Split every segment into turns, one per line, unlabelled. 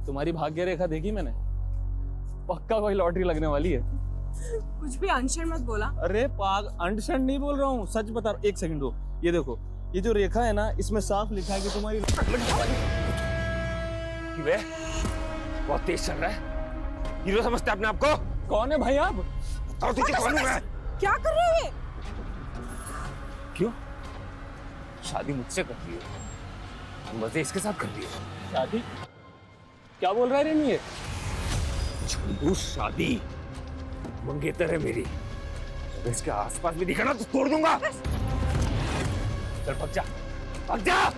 तुम्हारी भाग्य रेखा देखी मैंने, पक्का कोई लॉटरी लगने वाली है।
कुछ भी अनशन मत बोला।
अरे पाग अंडशन नहीं बोल रहा हूँ, सच बता रहा हूँ। एक सेकंड दो, ये देखो, ये जो रेखा है ना, इसमें साफ लिखा है कि तुम्हारी
वे बहुत तेज चल रहा है। हीरो समझते अपने आप को?
कौन है भाई आप?
बताओ तुझे कौन हूं मैं?
क्या कर रहे हैं?
क्यों? शादी मुझसे कर रही है, मजे इसके साथ कर रही है।
शादी? क्या बोल रहा है रेनू ये?
झंडू शादी मंगेतर है मेरी, अगर इसके आसपास भी दिखा ना तो तोड़ दूंगा। चल भाग जा, भाग जा।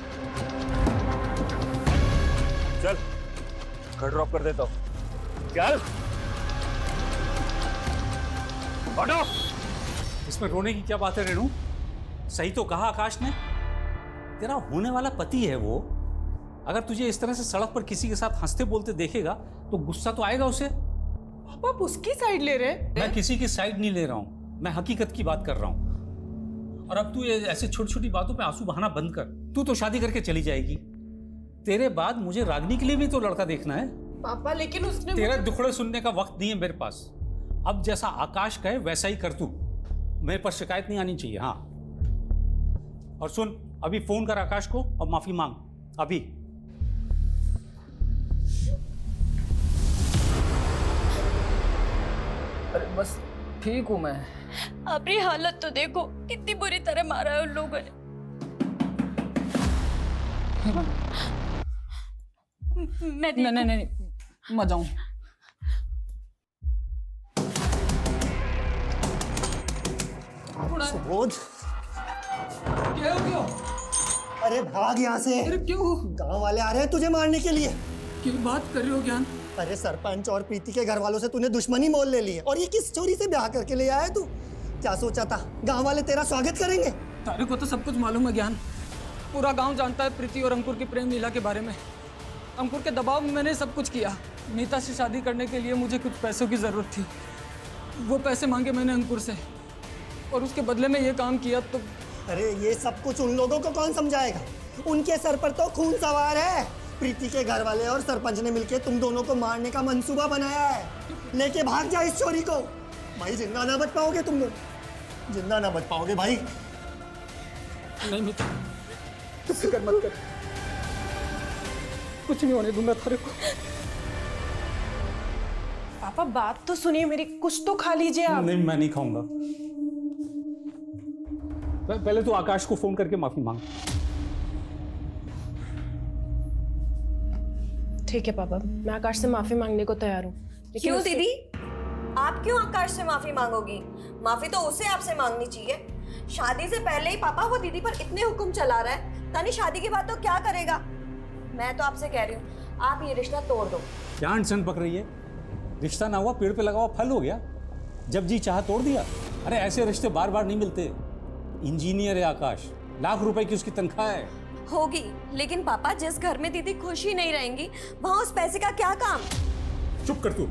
चल घर ड्रॉप कर देता हूं, चल ऑटो।
इसमें रोने की क्या बात है रेणु? सही तो कहा आकाश ने, तेरा होने वाला पति है वो। अगर तुझे इस तरह से सड़क पर किसी के साथ हंसते बोलते देखेगा तो गुस्सा तो आएगा उसे।
पापा आप उसकी साइड ले रहे हैं?
मैं किसी की साइड नहीं ले रहा हूं, मैं हकीकत की बात कर रहा हूं। और अब तू ये ऐसे छोटी छोटी बातों पे आंसू बहाना बंद कर। तू तो शादी करके चली जाएगी, तेरे बाद मुझे रागनी के लिए भी तो लड़का देखना है।
पापा लेकिन उसने
तेरा दुखड़े सुनने का वक्त नहीं है मेरे पास। अब जैसा आकाश कहे वैसा ही कर तू, मेरे पर शिकायत नहीं आनी चाहिए। हाँ, और सुन, अभी फोन कर आकाश को और माफी मांग अभी।
अरे बस ठीक हूँ मैं।
अपनी हालत तो देखो, कितनी बुरी तरह मारा है उन लोगों ने। मैं
नहीं नहीं नहीं, मत जाऊं।
सुबोध,
क्या हो गया?
अरे भाग यहाँ से।
अरे क्यों?
गांव वाले आ रहे हैं तुझे मारने के लिए।
क्यों बात कर रहे हो ज्ञान?
अरे सरपंच और प्रीति के घर वालों से तूने दुश्मनी मोल ले ली है, और ये किस चोरी से ब्याह करके ले आया तू? क्या सोचा था गांव वाले तेरा स्वागत करेंगे?
तारे को तो सब कुछ मालूम है ज्ञान। पूरा गांव जानता है प्रीति और अंकुर की प्रेम लीला के बारे में। अंकुर के दबाव में मैंने सब कुछ किया। नीता से शादी करने के लिए मुझे कुछ पैसों की ज़रूरत थी, वो पैसे मांगे मैंने अंकुर से, और उसके बदले में ये काम किया। तो
अरे ये सब कुछ उन लोगों को कौन समझाएगा? उनके सर पर तो खून सवार है। प्रीति के घर वाले और सरपंच ने मिलकर तुम दोनों को मारने का मंसूबा बनाया है। लेके भाग जा इस चोरी को। भाई जिंदा ना बच पाओगे तुम लोग, जिंदा ना बच पाओगे भाई।
नहीं मित्र, फिक्र मत कर, कुछ नहीं होने दूंगा तारे को। पापा बात तो सुनिए मेरी, कुछ तो खा लीजिए आप।
नहीं, मैं नहीं खाऊंगा। पहले तो आकाश को फोन करके माफी मांग।
ठीक है पापा, मैं आकाश से माफी मांगने को तैयार हूँ।
क्यों दीदी? आप क्यों आकाश से माफी मांगोगी? माफी तो उसे आपसे मांगनी चाहिए। शादी से पहले ही पापा वो दीदी पर इतने हुक्म चला रहा है, तानी शादी के बाद तो क्या करेगा? मैं तो आपसे कह रही हूँ, आप ये रिश्ता तोड़ दो।
क्या अड़चन पक रही है? रिश्ता ना हुआ पेड़ पे लगा हुआ फल हो गया, जब जी चाहा तोड़ दिया। अरे ऐसे रिश्ते बार बार नहीं मिलते। इंजीनियर है आकाश, लाख रुपए की उसकी तनख्वाह है।
होगी, लेकिन पापा जिस घर में दीदी खुश ही नहीं रहेंगी वहां उस पैसे का क्या काम?
चुप कर तू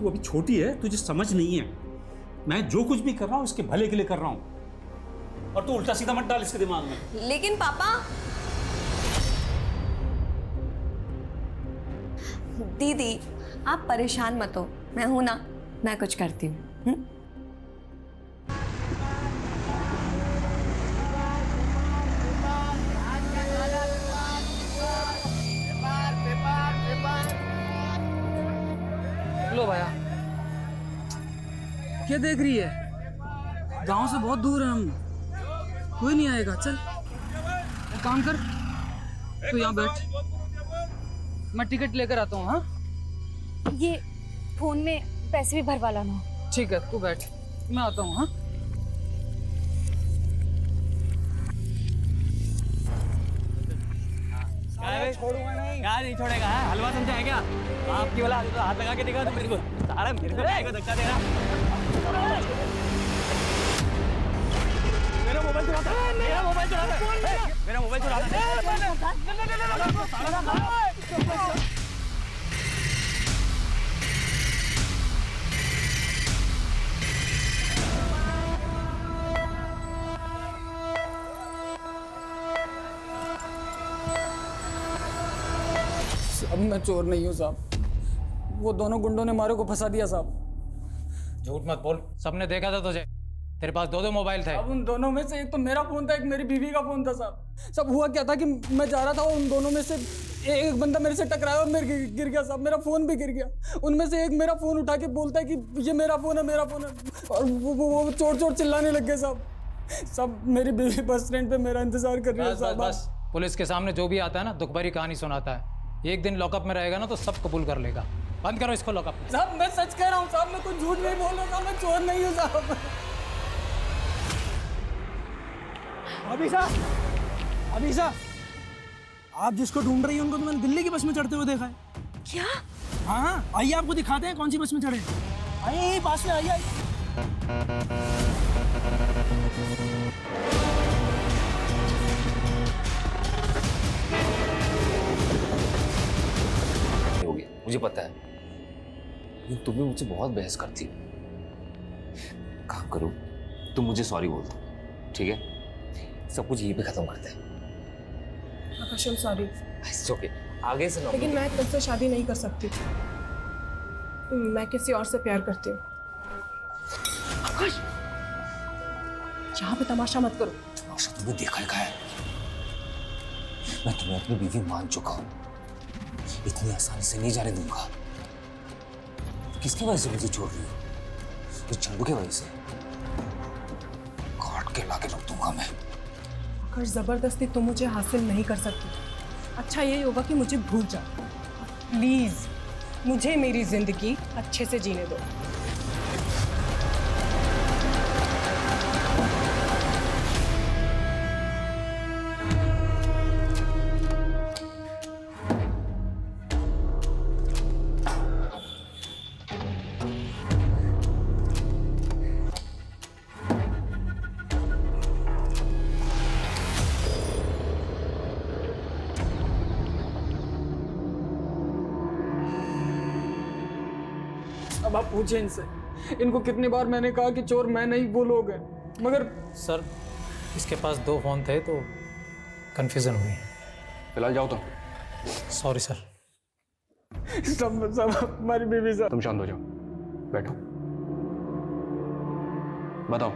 अभी छोटी है, तुझे समझ नहीं है। मैं जो कुछ भी कर रहा हूँ इसके भले के लिए कर रहा हूँ, और तू उल्टा सीधा मत डाल इसके दिमाग में।
लेकिन पापा, दीदी आप परेशान मत हो, मैं हूं ना, मैं कुछ करती हूँ।
लो भैया, क्या देख रही है? गांव से बहुत दूर है हम, कोई नहीं आएगा। चल एक काम कर, तू यहाँ बैठ, मैं टिकट लेकर आता हूँ। हाँ
ये फोन में पैसे भी भरवा लाना।
ठीक है, तू बैठ, मैं आता हूँ। हाँ
छोड़ूंगा नहीं यार, नहीं छोड़ेगा। हलवा समझा है क्या? आपकी वाला हाथ लगा के दिखा तो मेरे को, सारा मेरे को धक्का दे रहा। मेरा मोबाइल चुराता है, मेरा मोबाइल चुराता है, मेरा मोबाइल चुराता है।
अब मैं चोर नहीं हूँ साहब, वो दोनों गुंडों ने मारे को फंसा दिया साहब।
झूठ मत बोल, सबने देखा था तुझे, तेरे पास दो मोबाइल थे।
अब उन दोनों में से एक तो मेरा फोन था, एक मेरी बीवी का फोन था साहब। सब हुआ क्या था कि मैं जा रहा था और उन दोनों में से एक बंदा मेरे से टकराया और मेरे गिर गया साहब, मेरा फोन भी गिर गया। उनमें से एक मेरा फोन उठा के बोलता है कि ये मेरा फोन है, मेरा फोन है, और वो चोर चोर चिल्लाने लग गए साहब। सब मेरी बीवी बस स्टैंड पे मेरा इंतजार कर रही है साहब।
बस पुलिस के सामने जो भी आता है ना दुख भरी कहानी सुनाता है। एक दिन लॉकअप में रहेगा ना तो सब कबूल कर लेगा। बंद करो इसको लॉकअप में।
साहब मैं सच कह रहा हूँ साहब, मैं कुछ झूठ नहीं बोल रहा साहब, मैं चोर नहीं हूँ साहब।
अभी साहब आप जिसको ढूंढ रही हैं उनको तो मैंने दिल्ली की बस में चढ़ते हुए देखा है।
क्या?
हाँ आइए आपको दिखाते हैं कौन सी बस में चढ़े। आइए पास में आइए।
होगी मुझे पता है, लेकिन तुम भी मुझसे बहुत बहस करती हो। काम करो, तुम मुझे सॉरी बोल दो, ठीक है? सब कुछ यहीं पे खत्म करते हैं।
आकाश I'm sorry,
It's okay, आगे से
लेकिन मैं तुमसे शादी नहीं कर सकती। मैं किसी और से प्यार करती हूँ। आकाश, यहाँ पे तमाशा मत करो।
तमाशा तुमने देखा ही है। मैं तुम्हें अपनी बीवी मान चुका हूँ, इतनी आसानी से नहीं जाने दूंगा। किसकी वजह से मुझे छोड़ रही हो? इस चंदू की वजह से काट के लाके रख दूंगा मैं।
आकाश, जबरदस्ती तुम मुझे हासिल नहीं कर सकती। अच्छा यही होगा कि मुझे भूल जाओ। प्लीज मुझे मेरी जिंदगी अच्छे से जीने दो।
अब आप पूछे इनसे, इनको कितनी बार मैंने कहा कि चोर मैं नहीं वो लोग हैं, मगर
सर इसके पास दो फोन थे तो कंफ्यूजन हुई।
फिलहाल जाओ तुम।
Sorry sir.
सब हमारी बीवी साहब।
तुम शांत हो जाओ, बैठो, बताओ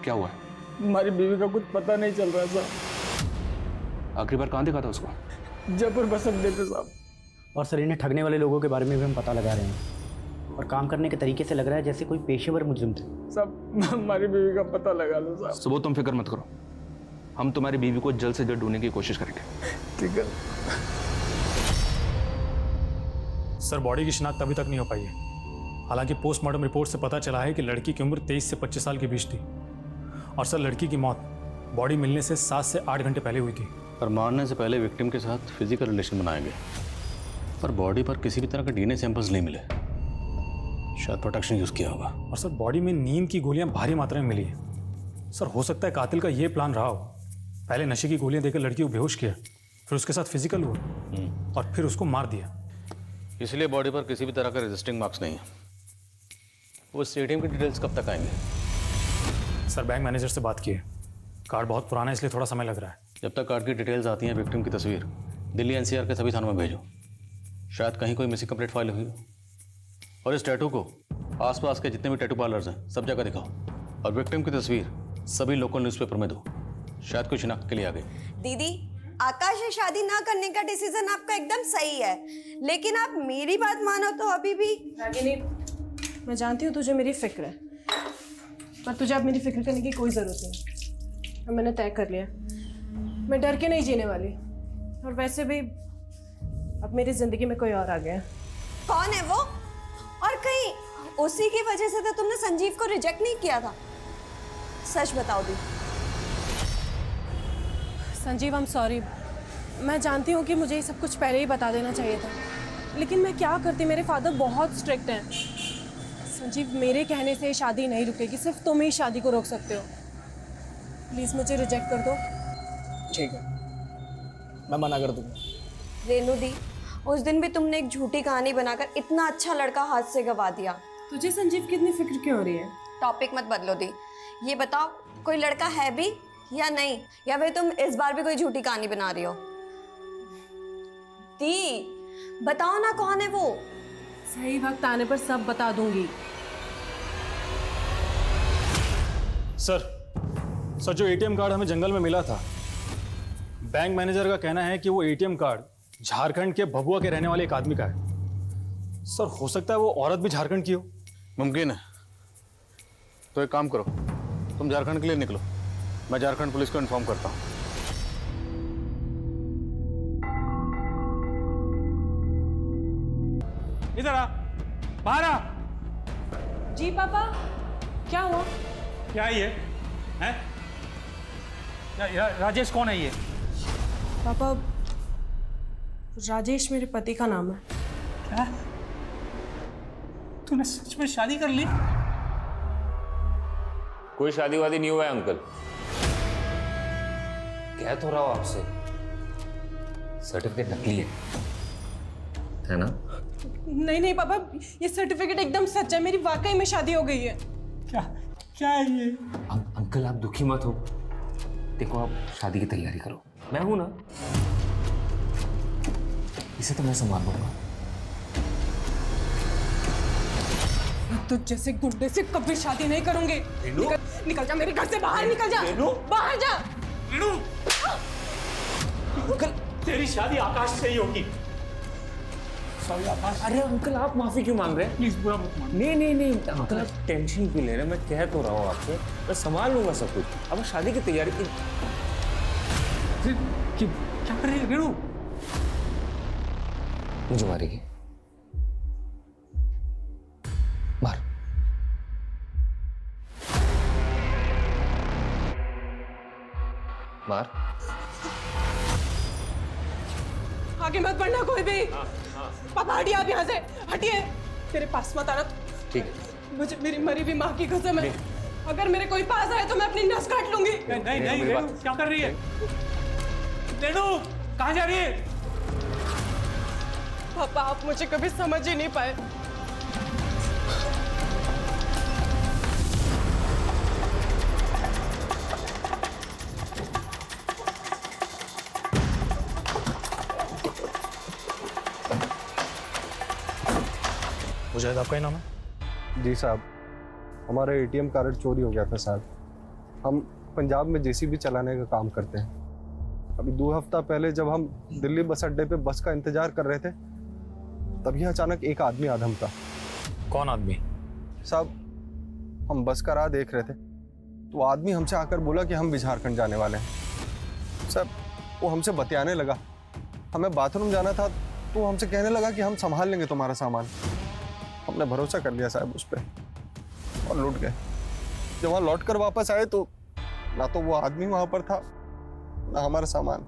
क्या हुआ है?
हमारी बीवी का कुछ पता नहीं चल रहा साहब।
आखिरी बार कहाँ देखा था उसको?
जयपुर बस अड्डे पे साहब।
और सर इन्हें ठगने वाले लोगों के बारे में भी हम पता लगा रहे हैं और काम करने के तरीके से लग रहा है जैसे कोई पेशेवर मुजरिम थे।
सब हमारी बीवी का पता लगा लो साहब।
सुबह तुम फिक्र मत करो, हम तुम्हारी बीवी को जल्द से जल्द ढूंढने की कोशिश करेंगे।
ठीक है
सर। बॉडी की शिनाख्त अभी तक नहीं हो पाई है। हालांकि पोस्टमार्टम रिपोर्ट से पता चला है कि लड़की की उम्र 23 से 25 साल के बीच थी। और सर लड़की की मौत बॉडी मिलने से 7 से 8 घंटे पहले हुई थी।
और मारने से पहले विक्टिम के साथ फिजिकल रिलेशन बनाया गया, पर बॉडी पर किसी भी तरह का डीएनए सैंपल्स नहीं मिले। शायद प्रोटेक्शन यूज़ किया होगा।
और सर बॉडी में नींद की गोलियां भारी मात्रा में मिली है। सर हो सकता है कातिल का ये प्लान रहा हो, पहले नशे की गोलियां देकर लड़की को बेहोश किया, फिर उसके साथ फिजिकल हुआ और फिर उसको मार दिया।
इसलिए बॉडी पर किसी भी तरह का रजिस्टिंग मार्क्स नहीं है। वो स्टेडियम की डिटेल्स कब तक आएंगे?
सर बैंक मैनेजर से बात की है, कार्ड बहुत पुराना है इसलिए थोड़ा समय लग रहा है।
जब तक कार्ड की डिटेल्स आती हैं, विक्टिम की तस्वीर दिल्ली एनसीआर के सभी थानों में भेजो। शायद कहीं कोई मिसिंग कंप्लेंट फाइल हुई हो। और इस टैटू को आसपास के जितने भी टैटू पार्लर्स हैं सब जगह दिखाओ। और विक्टिम की तस्वीर सभी लोकल न्यूज़पेपर में दो। शायद कोई शिनाख्त के लिए आ गई।
दीदी, आकाश से शादी ना करने का डिसीजन आपका एकदम सही है, लेकिन आप मेरी बात मानो तो अभी भी।
रागिनी, मैं जानती हूँ तुझे मेरी फिक्र है, पर तुझे अब मेरी फिक्र करने की कोई ज़रूरत नहीं। अब मैंने तय कर लिया, मैं डर के नहीं जीने वाली। और वैसे भी अब मेरी ज़िंदगी में कोई और आ गया।
कौन है वो? और कहीं उसी की वजह से तो तुमने संजीव को रिजेक्ट नहीं किया था? सच बताओ दी।
संजीव आई एम सॉरी, मैं जानती हूँ कि मुझे ये सब कुछ पहले ही बता देना चाहिए था, लेकिन मैं क्या करती, मेरे फादर बहुत स्ट्रिक्ट हैं। संजीव, मेरे कहने से शादी नहीं रुकेगी, सिर्फ तुम ही शादी को रोक सकते हो। प्लीज़ मुझे रिजेक्ट कर दो।
ठीक है, मैं मना कर दूंगा।
रेनू दी, उस दिन भी तुमने एक झूठी कहानी बनाकर इतना अच्छा लड़का हाथ से गवा दिया।
तुझे संजीव की इतनी फिक्र क्यों हो रही है?
टॉपिक मत बदलो दी। ये बताओ कोई लड़का है भी या नहीं, या फिर तुम इस बार भी कोई झूठी कहानी बना रही हो? दी, बताओ ना कौन है वो।
सही वक्त आने पर सब बता दूंगी।
सर जो एटीएम कार्ड हमें जंगल में मिला था, बैंक मैनेजर का कहना है कि वो एटीएम कार्ड झारखंड के भभुआ के रहने वाले एक आदमी का है। सर हो सकता है वो औरत भी झारखंड की हो।
मुमकिन है। तो एक काम करो, तुम झारखंड के लिए निकलो, मैं झारखंड पुलिस को इन्फॉर्म करता हूँ।
इधर आ, बाहर आ।
जी पापा, क्या हुआ?
क्या है ये? हैं? राजेश कौन है ये?
पापा, राजेश मेरे पति का नाम है।
क्या? तूने सच में शादी कर ली?
कोई शादी वादी नहीं हुआ है अंकल। कह तो रहा हूं आपसे, सर्टिफिकेट नकली है ना?
नहीं पापा, ये सर्टिफिकेट एकदम सच है। मेरी वाकई में शादी हो गई है।
क्या है ये?
अंकल आप दुखी मत हो, देखो आप शादी की तैयारी करो, मैं हूं ना, इसे तो मैं संभाल लूंगा।
तो जैसे गुंडे से कभी शादी नहीं करूंगी। निकल जा मेरे घर से, बाहर निकल जा, बाहर जा।
अंकल, तेरी शादी आकाश से ही होगी। सॉरी आकाश।
अरे अंकल आप माफी क्यों मांग रहे हैं?
प्लीज बुरा मत मान।
नहीं अंकल आप टेंशन क्यों ले रहे हैं? मैं कह तो रहा हूँ आपसे, मैं संभाल लूंगा सब कुछ। अब शादी की तैयारी की।
क्या कर रही है रेणु?
मुझे मारेगी? मार। मार।
आगे मत बढ़ना कोई भी। पापा हटिए आप यहाँ से, हटिए। तेरे पास मत आना।
ठीक है।
मुझे मेरी मरी हुई माँ की कसम है, अगर मेरे कोई पास आए तो मैं अपनी नस काट लूंगी।
नहीं रेणु, क्या कर रही है? रेणु कहाँ जा रही है?
पापा आप मुझे कभी समझ ही नहीं पाए।
मुजाहिद आपका ही नाम है?
जी साहब, हमारा एटीएम कार्ड चोरी हो गया था साहब। हम पंजाब में जेसीबी चलाने का काम करते हैं। अभी 2 हफ्ता पहले जब हम दिल्ली बस अड्डे पे बस का इंतजार कर रहे थे, तभी अचानक एक आदमी आधम था।
कौन आदमी?
साहब हम बस का राह देख रहे थे, तो आदमी हमसे आकर बोला कि हम भी झारखंड जाने वाले हैं। साहब वो हमसे बतियाने लगा, हमें बाथरूम जाना था, तो हमसे कहने लगा कि हम संभाल लेंगे तुम्हारा सामान। हमने भरोसा कर लिया साहब उस पर और लौट गए। जब वहाँ लौट कर वापस आए तो ना तो वो आदमी वहाँ पर था, ना हमारा सामान।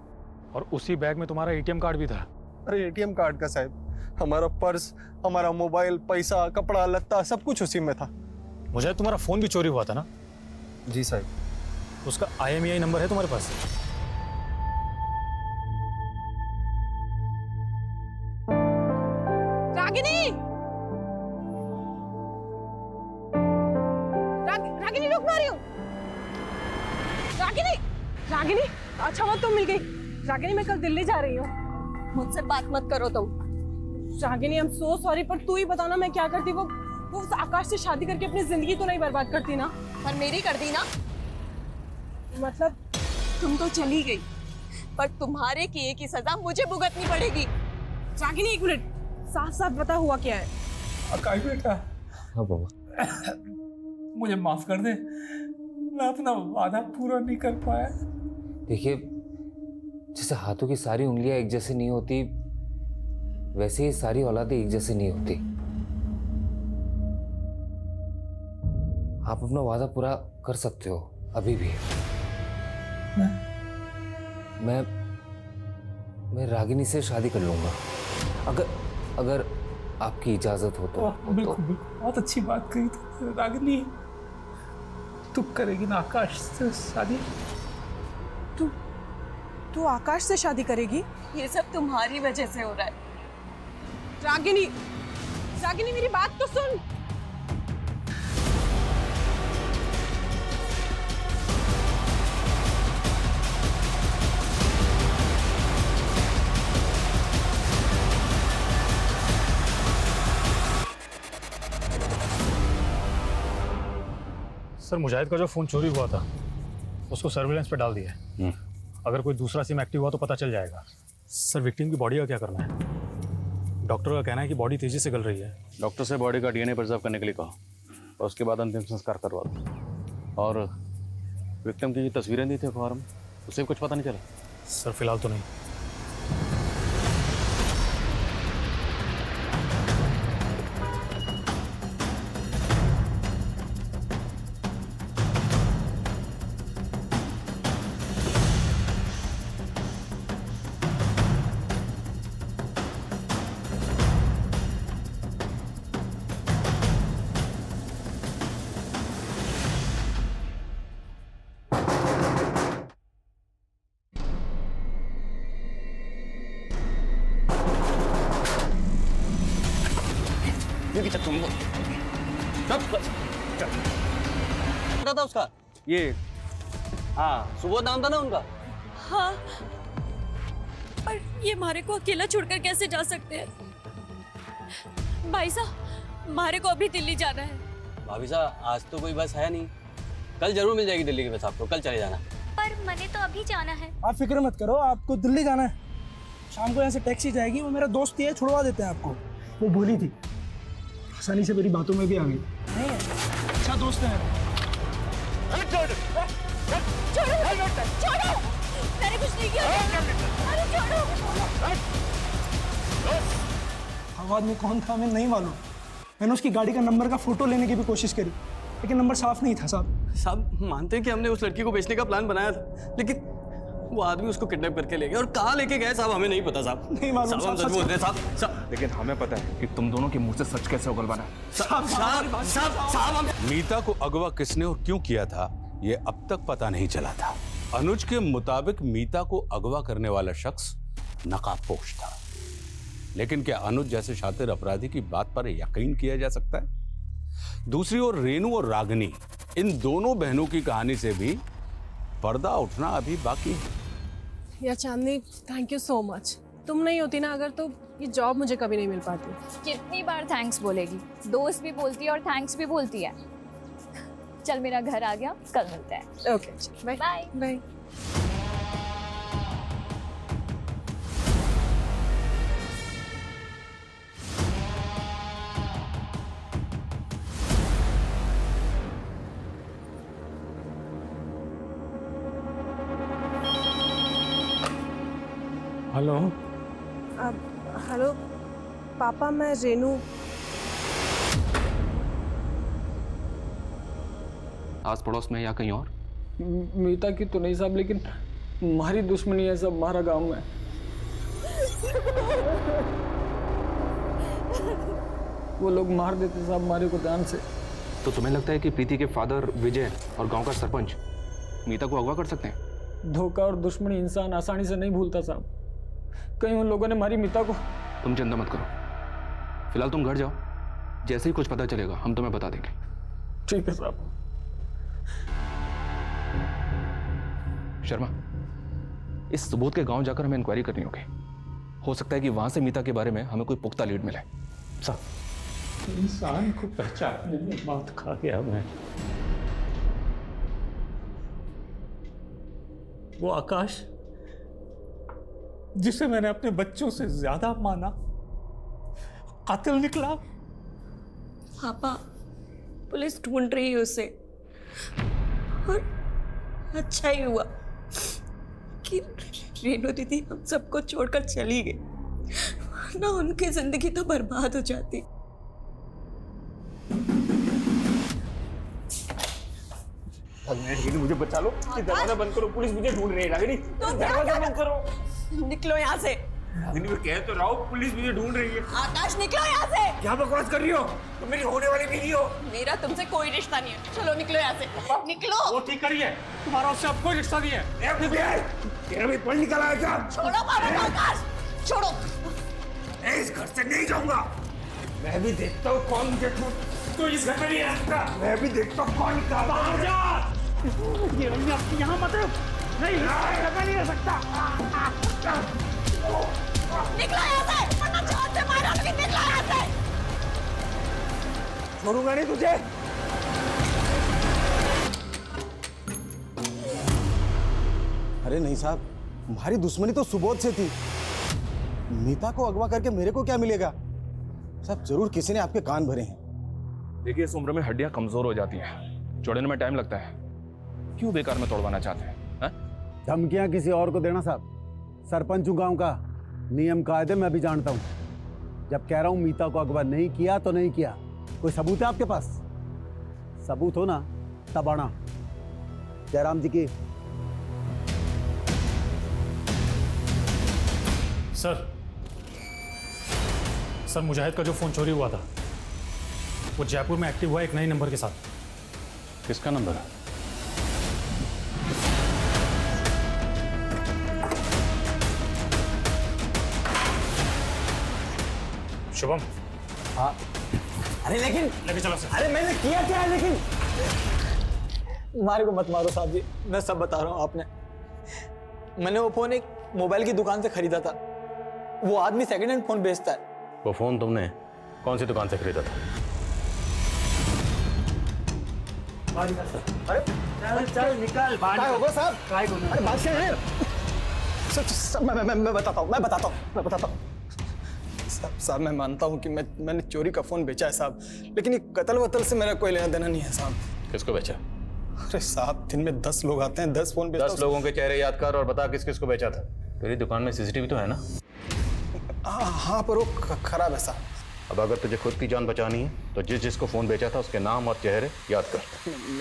और उसी बैग में तुम्हारा एटीएम कार्ड भी था?
अरे एटीएम कार्ड का साहब, हमारा पर्स, हमारा मोबाइल, पैसा, कपड़ा लत्ता सब कुछ उसी में था।
मुझे तुम्हारा फोन भी चोरी हुआ था ना?
जी साहब।
उसका IMEI नंबर है तुम्हारे पास?
रागिनी, रागिनी रुक, मारी हूँ। रागिनी, अच्छा वो तुम मिल गई। रागिनी मैं कल दिल्ली जा रही हूँ।
मुझसे बात मत करो तुम।
Ragini I am so sorry, पर तू ही बताना मैं क्या करती। वो उस आकाश से शादी करके अपनी जिंदगी तो नहीं बर्बाद करती ना?
पर मेरी कर दी ना।
मतलब
तुम तो चली गई, पर तुम्हारे किए की सजा मुझे भुगतनी पड़ेगी।
रागिनी एक मिनट, साफ साफ बता हुआ क्या है?
आकाश बेटा,
हाँ बाबा,
मुझे माफ कर दे, मैं अपना वादा पूरा नहीं कर पाया।
देखिए जैसे हाथों की सारी उंगलियां एक जैसे नहीं होती, वैसे ही सारी औलादें एक जैसे नहीं होती। आप अपना वादा पूरा कर सकते हो अभी भी। मैं रागिनी से शादी कर लूंगा, अगर आपकी इजाजत हो तो।
बिल्कुल, बहुत अच्छी बात कही तुमने रागिनी। तू करेगी ना आकाश से शादी?
तू आकाश से शादी करेगी?
ये सब तुम्हारी वजह से हो रहा है।
रागिनी मेरी बात तो सुन।
सर मुजाहिद का जो फ़ोन चोरी हुआ था उसको सर्विलेंस पे डाल दिया है। अगर कोई दूसरा सिम एक्टिव हुआ तो पता चल जाएगा। सर विक्टिम की बॉडी का क्या करना है? डॉक्टर का कहना है कि बॉडी तेज़ी से गल रही है।
डॉक्टर से बॉडी का डीएनए प्रिजर्व करने के लिए कहा और उसके बाद अंतिम संस्कार करवा दो। और विक्टिम की तस्वीरें दी थी अखबार में, उससे भी कुछ पता नहीं चला?
सर फिलहाल तो नहीं।
क्या था उसका? ये हाँ सुबोध नाम था ना उनका।
हाँ, पर ये मारे को अकेला छोड़कर कैसे जा सकते हैं? भाई साहब, मारे को अभी दिल्ली जाना है।
भाभी साहब आज तो कोई बस है नहीं, कल जरूर मिल जाएगी दिल्ली की बस आपको, कल चले जाना।
पर मैंने तो अभी जाना है।
आप फिक्र मत करो, आपको दिल्ली जाना है। शाम को यहाँ से टैक्सी जाएगी, वो मेरा दोस्त ही है, छुड़वा देते हैं आपको। वो बोली थी, आसानी से मेरी बातों में भी आ गई। नहीं अच्छा दोस्त है।
छोड़ो, मैंने कुछ नहीं किया। अरे छोड़ो।
आवाज में कौन था हमें नहीं मालूम। मैंने उसकी गाड़ी का नंबर का फोटो लेने की भी कोशिश करी, लेकिन नंबर साफ नहीं था साहब।
साहब मानते हैं कि हमने उस लड़की को बेचने का प्लान बनाया था, लेकिन वो आदमी उसको किडनैप करके ले गए और कहाँ लेके गए साहब हमें नहीं पता साहब।
नहीं मालूम
साहब, हम सच बोल रहे हैं साहब।
लेकिन हमें पता है कि तुम दोनों के मुंह से सच कैसे उगलवाना है।
साहब
मीता को अगवा किसने और क्यों किया था ये अब तक पता नहीं चला था। अनुज के मुताबिक मीता को अगवा करने वाला शख्स नकाबपोश था, लेकिन क्या अनुज जैसे शातिर अपराधी की बात पर यकीन किया जा सकता है? दूसरी ओर रेनू और रागिनी, इन दोनों बहनों की कहानी से भी पर्दा उठना अभी बाकी है।
या चांदनी, थैंक यू सो मच। तुम नहीं होती ना अगर, तो ये जॉब मुझे कभी नहीं मिल पाती।
कितनी बार थैंक्स बोलेगी? दोस्त भी बोलती है और थैंक्स भी बोलती है। चल मेरा घर आ गया, कल मिलते हैं।
Okay bye
bye
bye.
Hello.
Hello पापा, मैं रेनू।
आस पड़ोस में या कहीं और?
मीता की तो नहीं साहब, लेकिन हमारी दुश्मनी है सब हमारा गांव में। वो लोग मार देते साहब हमारे को जान से।
तो तुम्हें लगता है कि प्रीति के फादर विजय और गांव का सरपंच मीता को अगवा कर सकते हैं?
धोखा और दुश्मनी इंसान आसानी से नहीं भूलता साहब। कहीं उन लोगों ने हमारी मीता को।
तुम चिंता मत करो, फिलहाल तुम घर जाओ, जैसे ही कुछ पता चलेगा हम तुम्हें बता देंगे।
ठीक है साहब।
शर्मा, इस सुबोध के गांव जाकर हमें इंक्वायरी करनी होगी। हो सकता है कि वहां से मीता के बारे में हमें कोई पुख्ता लीड मिले।
साहब, इंसान को पहचानने में मात खा गया मैं। वो आकाश जिसे मैंने अपने बच्चों से ज्यादा माना, कातिल निकला।
पापा, पुलिस ढूंढ रही है उसे, और अच्छा ही हुआ कि रेनू दीदी हम सबको छोड़कर चली गई, वरना उनकी जिंदगी तो बर्बाद हो जाती।
मुझे बचा लो, दरवाजा बंद करो, पुलिस मुझे ढूंढ रही है। रागिनी, दरवाजा बंद करो।
निकलो यहाँ से।
रागिनी, मैं कह तो रहा हूँ, पुलिस मुझे ढूंढ रही है।
आकाश, निकलो यहाँ से।
क्या बकवास कर रही हो? तुम मेरी होने वाली बीवी हो।
मेरा तुमसे कोई रिश्ता नहीं है, चलो निकलो यहाँ से। निकलो।
वो ठीक करिए, तुम्हारा उससे अब कोई रिश्ता नहीं है।
तेरा भी पल निकल आया क्या?
छोड़ो पापा को, आकाश छोड़ो।
मैं इस घर से नहीं जाऊंगा। मैं भी देखता हूँ कौन मुझे तो इस घर में नहीं रह सकता। मैं भी देखता हूँ कौन बाहर जा।
यहाँ मत नहीं रह सकता।
निकलो यहाँ से, वरना जान से मारा। निकलो यहाँ से।
छोड़ूंगा नहीं तुझे।
अरे नहीं साहब, हमारी दुश्मनी तो सुबोध से थी। मीता को अगवा करके मेरे को क्या मिलेगा? साहब जरूर किसी ने आपके कान भरे हैं।
देखिए, इस उम्र में हड्डियां कमजोर हो जाती हैं, जोड़ने में टाइम लगता है। क्यों बेकार में तोड़वाना चाहते हैं?
धमकियां किसी और को देना साहब। सरपंच हूं गांव का, नियम कायदे मैं भी जानता हूं। जब कह रहा हूं मीता को अगवा नहीं किया तो नहीं किया। कोई सबूत है आपके पास? सबूत हो ना तब आना। जयराम जी की।
सर मुजाहिद का जो फोन चोरी हुआ था वो जयपुर में एक्टिव हुआ एक नए नंबर के साथ।
किसका नंबर है?
शुभम।
हाँ। अरे लेकिन
लेके चलो सर।
अरे मैंने किया क्या है? लेकिन
मारे को मत मारो साहब जी, मैं सब बता रहा हूँ। आपने मैंने वो फोन एक मोबाइल की दुकान से खरीदा था। वो आदमी सेकंड हैंड फोन बेचता है।
वो फोन तुमने कौन सी दुकान से खरीदा था?
अरे चल निकाल। क्या होगा साहब? अरे बादशाह है। मैं बताता हूँ। साहब मैं मानता हूँ कि मैंने चोरी का फोन बेचा है साहब, लेकिन ये कत्ल वतल से मेरा कोई लेना देना नहीं है साहब।
किसको बेचा?
अरे साहब दिन में 10 लोग आते हैं, 10 फोन बेचता हूं।
10 लोगों के चेहरे याद कर और बता किस किस को बेचा था। तेरी दुकान में सीसीटीवी तो है ना?
हाँ पर वो खराब है साहब।
अब अगर तुझे खुद की जान बचानी है तो जिसको फोन बेचा था उसके नाम और चेहरे याद कर।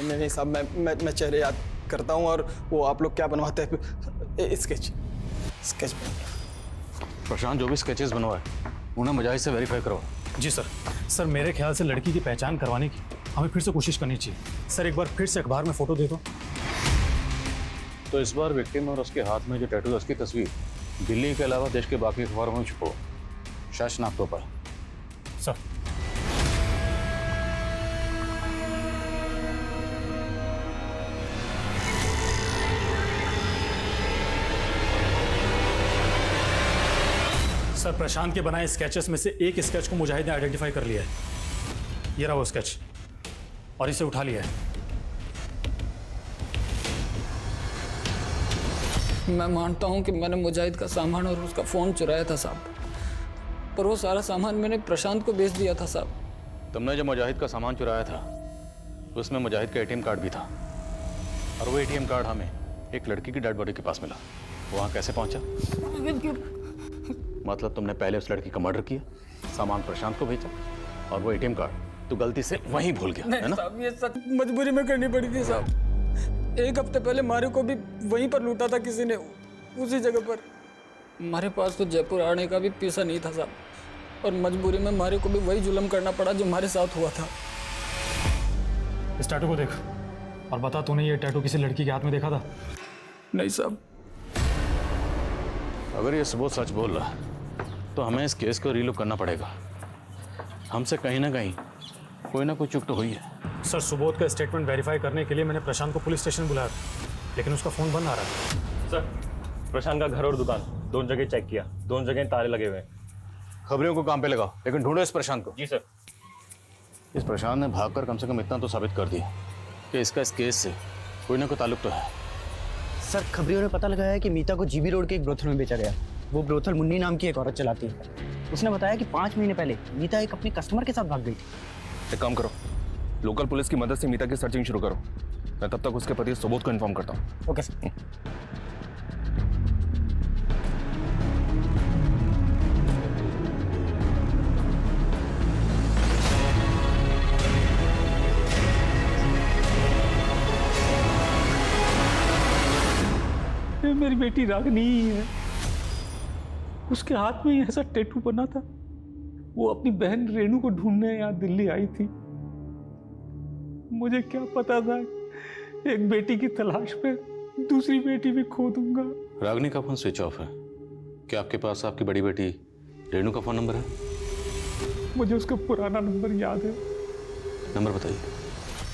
नहीं साहब, मैं चेहरे याद करता हूँ। और वो आप लोग क्या बनवाते हैं? स्केच।
प्रशांत, जो भी स्केचेस बनवाए उन्हें मुजाहिद से वेरीफाई करवा।
जी सर मेरे ख्याल से लड़की की पहचान करवाने की हमें फिर से कोशिश करनी चाहिए। सर एक बार फिर से अखबार में फोटो दे दो।
तो इस बार विक्टिम और उसके हाथ में जो टैटू है उसकी तस्वीर दिल्ली के अलावा देश के बाकी अखबारों में छुपो। शासनाक तो पर
सर। सर प्रशांत के बनाए स्केचेस में से एक स्केच को मुजाहिद ने आइडेंटिफाई कर लिया है। ये रहा वो स्केच और इसे उठा लिया है।
मैं मानता हूँ कि मैंने मुजाहिद का सामान और उसका फ़ोन चुराया था साहब, पर वो सारा सामान मैंने प्रशांत को बेच दिया था साहब।
तुमने जो मुजाहिद का सामान चुराया था उसमें मुजाहिद का एटीएम कार्ड भी था, और वो एटीएम कार्ड हमें एक लड़की की डेड बॉडी के पास मिला। वहाँ कैसे पहुँचा? मतलब तुमने पहले उस लड़की का मर्डर किया, सामान प्रशांत को भेजा, और वो एटीएम कार्ड तू गलती से वहीं भूल गया, है ना?
साहब ये सच मजबूरी में करनी पड़ी थी साहब। एक हफ्ते पहले मारे को भी वहीं पर लूटा था किसी ने, उसी जगह पर। हमारे पास तो जयपुर आने का भी पैसा नहीं था साहब, और मजबूरी में मारे को भी वही जुल्म करना पड़ा जो हमारे साथ हुआ था।
इस टैटू को देख और बता, तूने ये टैटू किसी लड़की के हाथ में देखा था?
नहीं साहब।
अगर ये सबूत सच बोल रहा है तो हमें इस केस को रीलुक करना पड़ेगा। हमसे कहीं ना कहीं कोई ना कोई चूक तो हुई है।
सर सुबोध का स्टेटमेंट वेरीफाई करने के लिए मैंने प्रशांत को पुलिस स्टेशन बुलाया था, लेकिन उसका फ़ोन बंद आ रहा था।
सर प्रशांत का घर और दुकान दोनों जगह चेक किया, दोनों जगह ताले लगे हुए हैं।
खबरियों को काम पे लगाओ, लेकिन ढूंढो इस प्रशांत को।
जी सर।
इस प्रशांत ने भागकर कम से कम इतना तो साबित कर दिया कि इसका इस केस से कोई ना कोई ताल्लुक तो है।
सर खबरियों ने पता लगाया है कि मीता को जीबी रोड के एक ब्रोथल में बेचा गया। वो ब्रोथल मुन्नी नाम की एक औरत चलाती है। उसने बताया कि 5 महीने पहले मीता एक अपने कस्टमर के साथ भाग गई थी।
एक काम करो, लोकल पुलिस की मदद से मीता की सर्चिंग शुरू करो। मैं तब तक उसके पति सुबोध को इन्फॉर्म करता हूँ।
Okay sir.
मेरी बेटी रागनी ही है, उसके हाथ में ही ऐसा टैटू बना था। वो अपनी बहन रेणु को ढूंढने यहाँ दिल्ली आई थी। मुझे क्या पता था एक बेटी की तलाश में दूसरी बेटी भी खो दूंगा।
रागनी का फोन स्विच ऑफ है। क्या आपके पास आपकी बड़ी बेटी रेणु का फोन नंबर है?
मुझे उसका पुराना नंबर याद है।
नंबर बताइए।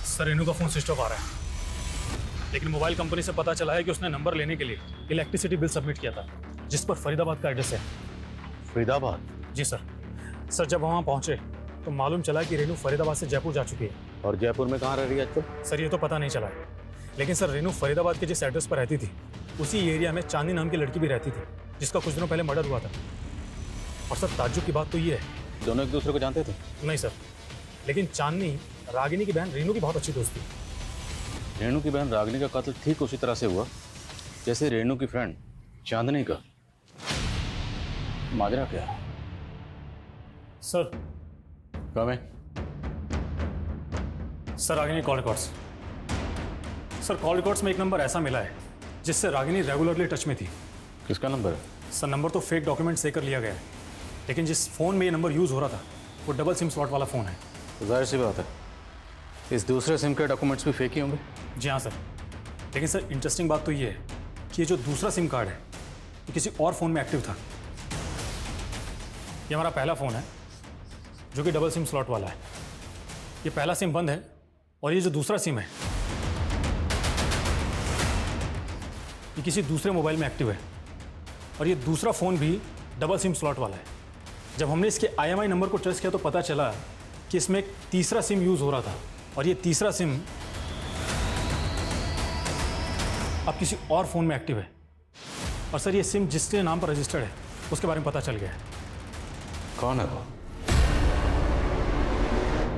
सर रेणु का फोन स्विच ऑफ आ रहा है, लेकिन मोबाइल कंपनी से पता चला है कि उसने नंबर लेने के लिए इलेक्ट्रिसिटी बिल सबमिट किया था, जिस पर फरीदाबाद का एड्रेस है।
फरीदाबाद?
जी सर। सर जब वहाँ पहुँचे तो मालूम चला कि रेणु फरीदाबाद से जयपुर जा चुकी है।
और जयपुर में कहाँ रह रही है आजकल?
सर ये तो पता नहीं चला है, लेकिन सर रेणु फरीदाबाद के जिस एड्रेस पर रहती थी उसी एरिया में चांदनी नाम की लड़की भी रहती थी जिसका कुछ दिनों पहले मर्डर हुआ था। और सर ताज्जुब की बात तो ये है,
दोनों एक दूसरे को जानते थे?
नहीं सर, लेकिन चांदनी रागिनी की बहन रीनू की बहुत अच्छी दोस्त थी।
रेणु की बहन रागिनी का कत्ल ठीक उसी तरह से हुआ जैसे रेणु की फ्रेंड चांदनी का। माजरा क्या है?
Sir
come
sir Ragini call records. Sir call records में एक नंबर ऐसा मिला है जिससे रागिनी रेगुलरली टच में थी।
किसका नंबर है?
सर नंबर तो फेक डॉक्यूमेंट से कर लिया गया है, लेकिन जिस फ़ोन में ये नंबर यूज़ हो रहा था वो डबल सिम स्लॉट वाला फ़ोन है।
तो जाहिर सी बात है इस दूसरे सिम के डॉक्यूमेंट्स भी फेक ही होंगे।
जी हाँ सर, लेकिन सर इंटरेस्टिंग बात तो ये है कि ये जो दूसरा सिम कार्ड है ये किसी और फ़ोन में एक्टिव था। ये हमारा पहला फ़ोन है जो कि डबल सिम स्लॉट वाला है। ये पहला सिम बंद है और ये जो दूसरा सिम है ये किसी दूसरे मोबाइल में एक्टिव है और ये दूसरा फ़ोन भी डबल सिम स्लॉट वाला है। जब हमने इसके IMI नंबर को ट्रेस किया तो पता चला कि इसमें एक तीसरा सिम यूज़ हो रहा था और ये तीसरा सिम अब किसी और फ़ोन में एक्टिव है। और सर ये सिम जिसके नाम पर रजिस्टर्ड है उसके बारे में पता चल गया है।
कौन है वो?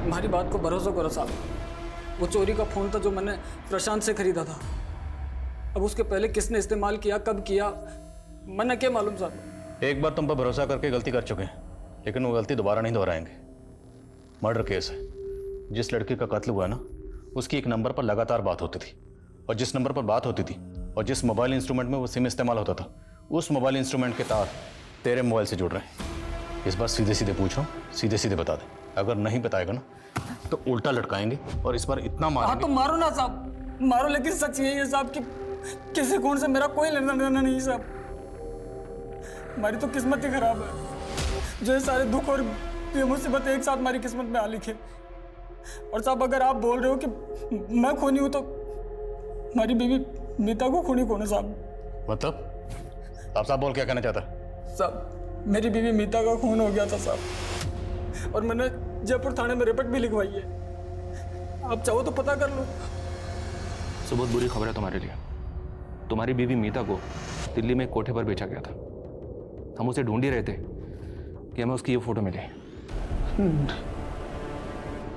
हमारी बात को भरोसा करो साहब, वो चोरी का फ़ोन था जो मैंने प्रशांत से खरीदा था। अब उसके पहले किसने इस्तेमाल किया, कब किया, मैंने क्या मालूम साहब।
एक बार तुम पर भरोसा करके गलती कर चुके हैं, लेकिन वो गलती दोबारा नहीं दोहराएंगे। मर्डर केस है, जिस लड़की का कत्ल हुआ ना उसकी एक नंबर पर लगातार बात होती थी और जिस नंबर पर बात होती थी और जिस मोबाइल इंस्ट्रूमेंट में वो सिम इस्तेमाल होता था उस मोबाइल इंस्ट्रूमेंट के तार तेरे मोबाइल से जुड़ रहे हैं। इस बार सीधे सीधे पूछ रहा हूँ, सीधे सीधे बता दे। अगर नहीं बताएगा ना तो उल्टा लटकाएंगे और इस बार इतना मारेंगे।
हाँ तो मारो ना साहब, मारो, लेकिन सच यही है साहब कि किसी खून से मेरा कोई लेना देना नहीं साहब। हमारी तो किस्मत ही खराब है जो ये सारे दुख और ये मुसीबतें एक साथ हमारी किस्मत में आ लिखे। और साहब अगर आप बोल रहे हो कि मैं खूनी हूं तो हमारी बीवी मीता को खूनी कौन है साहब?
मतलब आप साहब बोल क्या कहना चाहता है?
साहब मेरी बीवी मीता का खून हो गया था साहब और मैंने जयपुर थाने में रिपोर्ट भी लिखवाई है। आप चाहो तो पता कर लो।
तो बहुत बुरी खबर है तुम्हारे लिए। तुम्हारी बीवी मीता को दिल्ली में एक कोठे पर बेचा गया था। हम उसे ढूंढ ही रहे थे कि हमें उसकी ये फोटो मिली।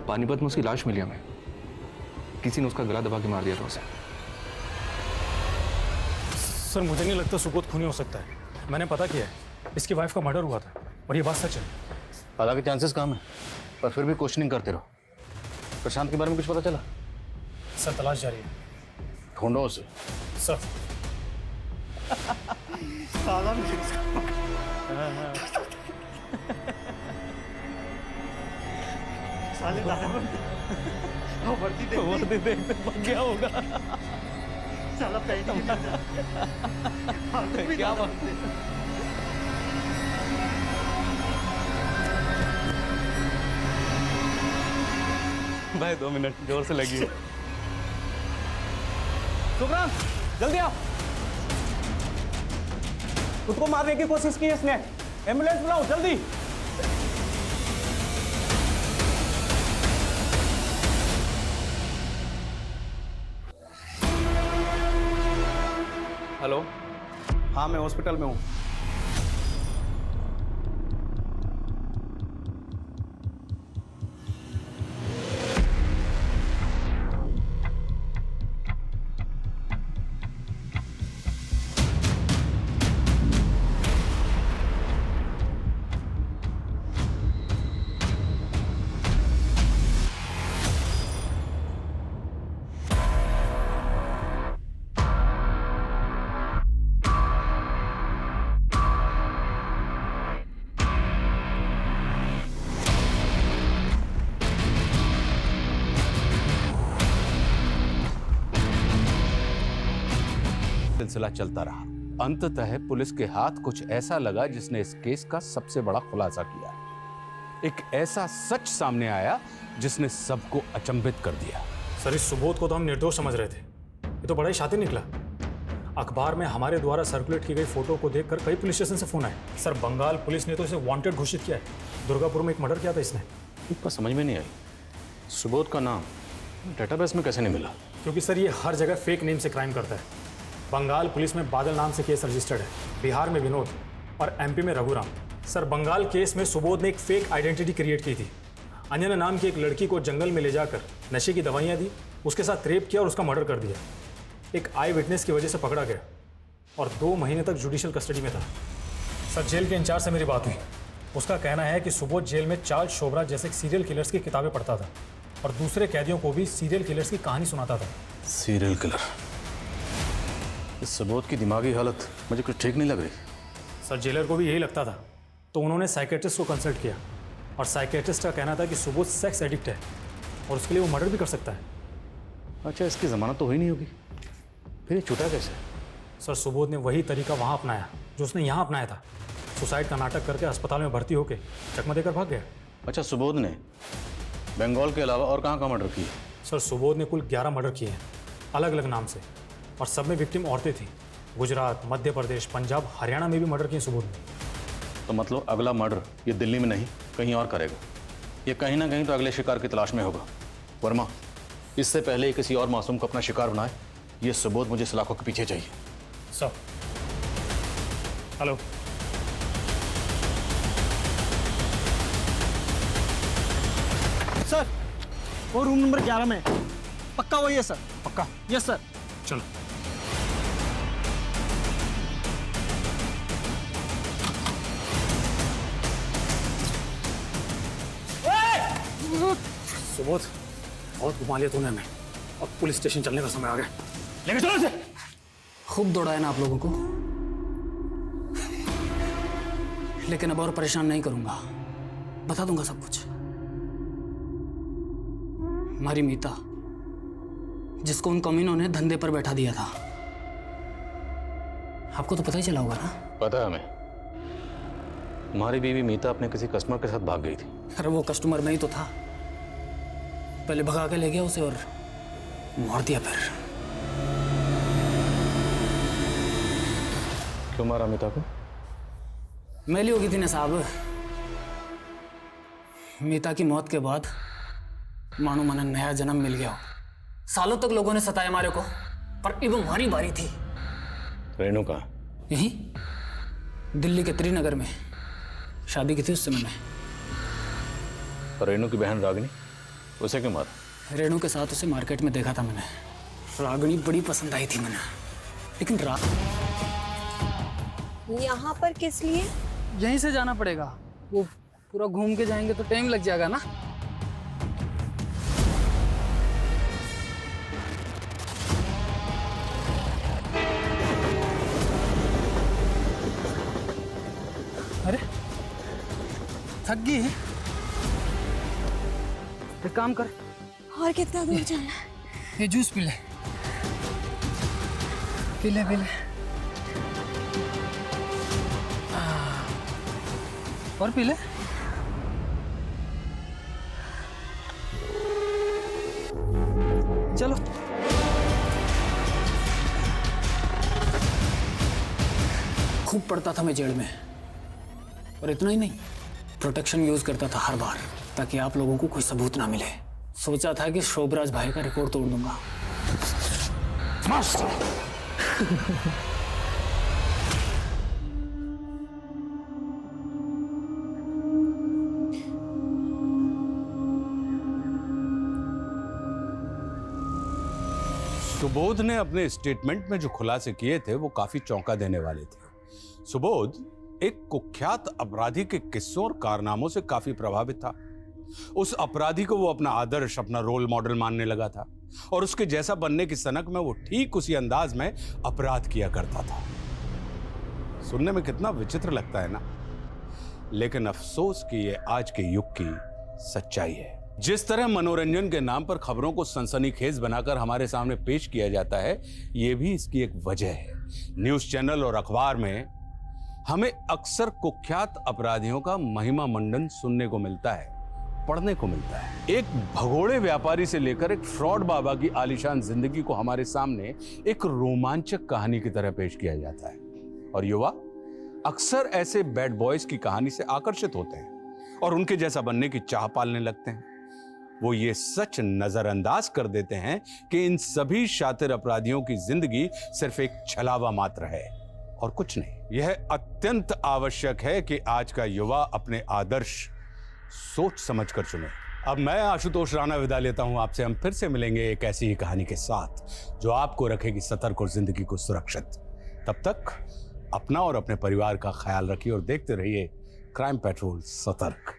पानीपत में उसकी लाश मिली हमें। किसी ने उसका गला दबा के मार दिया था उसे।
सर मुझे नहीं लगता सुबोध खूनी हो सकता है। मैंने पता किया है, इसकी वाइफ का मर्डर हुआ था और ये बात सच है।
हालांकि चांसेस कम है पर फिर भी क्वेश्चनिंग करते रहो। प्रशांत के बारे में कुछ पता चला?
सर तलाश जारी है।
ढूंढो उसे।
सर
साला साले वर्दी दे
पक गया होगा।
साला
क्या बात भाई 2 मिनट जोर से लगी।
सुब्राम जल्दी आओ। खुद को मारने की कोशिश की इसने। एम्बुलेंस बुलाओ जल्दी।
हेलो, हाँ मैं हॉस्पिटल में हूँ।
सिलसिला चलता रहा। अंततः पुलिस के हाथ कुछ ऐसा लगा जिसने इस केस का सबसे बड़ा खुलासा किया। एक ऐसा सच सामने आया जिसने सबको अचंभित कर दिया।
सर इस सुबोध को तो हम निर्दोष समझ रहे थे, ये तो बड़ा ही शातिर निकला। अखबार में हमारे द्वारा सर्कुलेट की गई फोटो को देखकर कई पुलिस स्टेशन से फोन आए। सर बंगाल पुलिस ने तो इसे वांटेड घोषित किया है। दुर्गापुर में एक मर्डर किया था इसने।
इतना समझ में नहीं आई, सुबोध का नाम डेटाबेस में कैसे नहीं मिला?
क्योंकि सर ये हर जगह फेक नेम से क्राइम करता है। बंगाल पुलिस में बादल नाम से केस रजिस्टर्ड है, बिहार में विनोद और एमपी में रघुराम। सर, बंगाल केस में सुबोध ने एक फेक आइडेंटिटी क्रिएट की थी। अंजना नाम की एक लड़की को जंगल में ले जाकर नशे की दवाइयाँ दी, उसके साथ रेप किया और उसका मर्डर कर दिया। एक आई विटनेस की वजह से पकड़ा गया और 2 महीने तक जुडिशियल कस्टडी में था। सर, जेल के इंचार्ज से मेरी बात हुई। उसका कहना है कि सुबोध जेल में चार्ल्स शोभरा जैसे सीरियल किलर्स की किताबें पढ़ता था और दूसरे कैदियों को भी सीरियल किलर्स की कहानी सुनाता था।
Serial killer? इस सुबोध की दिमागी हालत मुझे कुछ ठीक नहीं लग रही।
सर, जेलर को भी यही लगता था, तो उन्होंने साइकेट्रिस्ट को कंसल्ट किया और साइकेट्रिस्ट का कहना था कि सुबोध सेक्स एडिक्ट है और उसके लिए वो मर्डर भी कर सकता है।
अच्छा, इसकी जमानत तो हुई नहीं होगी, फिर ये छूटा कैसे?
सर, सुबोध ने वही तरीका वहाँ अपनाया जो उसने यहाँ अपनाया था। सुसाइड का नाटक करके अस्पताल में भर्ती होकर चकमा देकर भाग गया।
अच्छा, सुबोध ने बंगाल के अलावा और कहाँ मर्डर किए?
सर, सुबोध ने कुल 11 मर्डर किए हैं, अलग अलग नाम से, और सब में विक्टिम औरतें थी। गुजरात, मध्य प्रदेश, पंजाब, हरियाणा में भी मर्डर किए सुबोध ने।
तो मतलब अगला मर्डर ये दिल्ली में नहीं कहीं और करेगा। ये कहीं ना कहीं तो अगले शिकार की तलाश में होगा। वर्मा, इससे पहले ये किसी और मासूम को अपना शिकार बनाए, ये सुबोध मुझे सलाखों के पीछे चाहिए।
Sir, hello.
सर, वो रूम नंबर 11 में है। पक्का वही है सर?
पक्का?
Yes sir.
चलो। सुबोध, बहुत घुमा लिया तूने हमें, अब पुलिस स्टेशन चलने का समय आ गया। लेके चलो इसे।
खूब दौड़ाया ना आप लोगों को, लेकिन अब और परेशान नहीं करूंगा, बता दूंगा सब कुछ। हमारी मीता, जिसको उन कमीनों ने धंधे पर बैठा दिया था, आपको तो पता ही चला होगा ना?
पता है हमें। हमारी बीवी मीता अपने किसी कस्टमर के साथ भाग गई थी।
अरे वो कस्टमर में ही तो था, पहले भगा के ले गया उसे और मार दिया। फिर
क्यों मारा मीता को?
मैली हो गई थी ना साहब। मीता की मौत के बाद मानो मन नया जन्म मिल गया हो। सालों तक लोगों ने सताया हमारे को, पर अब हमारी बारी थी।
रेणु कहाँ?
यही दिल्ली के त्रिनगर में शादी की थी उससे मैंने।
और रेणु की बहन रागिनी, उसे क्यों मारा?
रेणु के साथ उसे मार्केट में देखा था मैंने। रागिनी बड़ी पसंद आई थी मैंने, लेकिन
यहाँ पर किस लिए?
यहीं से जाना पड़ेगा, वो पूरा घूम के जाएंगे तो टाइम लग जाएगा ना। अरे थक गई है, एक काम कर।
और कितना दूर जाना है?
ये जूस पी ले, पी ले, पी ले। और पी ले। चलो। खूब पढ़ता था मैं जेल में, और इतना ही नहीं, प्रोटेक्शन यूज करता था हर बार, ताकि आप लोगों को कोई सबूत ना मिले। सोचा था कि शोभराज भाई का रिकॉर्ड तोड़ दूंगा। मस्त।
सुबोध ने अपने स्टेटमेंट में जो खुलासे किए थे वो काफी चौंका देने वाले थे। सुबोध एक कुख्यात अपराधी के किस्सों और कारनामों से काफी प्रभावित था। उस अपराधी को वो अपना आदर्श, अपना रोल मॉडल मानने लगा था और उसके जैसा बनने की सनक में वो ठीक उसी अंदाज में अपराध किया करता था। सुनने में कितना विचित्र लगता है ना, लेकिन अफसोस कि ये आज के युग की सच्चाई है। जिस तरह मनोरंजन के नाम पर खबरों को सनसनीखेज बनाकर हमारे सामने पेश किया जाता है, ये भी इसकी एक वजह है। न्यूज चैनल और अखबार में हमें अक्सर कुख्यात अपराधियों का महिमा मंडन सुनने को मिलता है, पढ़ने को मिलता है। एक भगोड़े व्यापारी से लेकर एक फ्रॉड बाबा की आलीशान जिंदगी को हमारे सामने एक रोमांचक कहानी की तरह पेश किया जाता है, और युवा अक्सर ऐसे बैड बॉयज की कहानी से आकर्षित होते हैं और उनके जैसा बनने की चाह पालने लगते हैं। वो ये सच नजरअंदाज कर देते हैं कि इन सभी शातिर अपराधियों की जिंदगी सिर्फ एक छलावा मात्र है और कुछ नहीं। यह अत्यंत आवश्यक है कि आज का युवा अपने आदर्श सोच समझ कर चुने। अब मैं आशुतोष राणा विदा लेता हूं आपसे। हम फिर से मिलेंगे एक ऐसी ही कहानी के साथ जो आपको रखेगी सतर्क और जिंदगी को सुरक्षित। तब तक अपना और अपने परिवार का ख्याल रखिए और देखते रहिए क्राइम पेट्रोल सतर्क।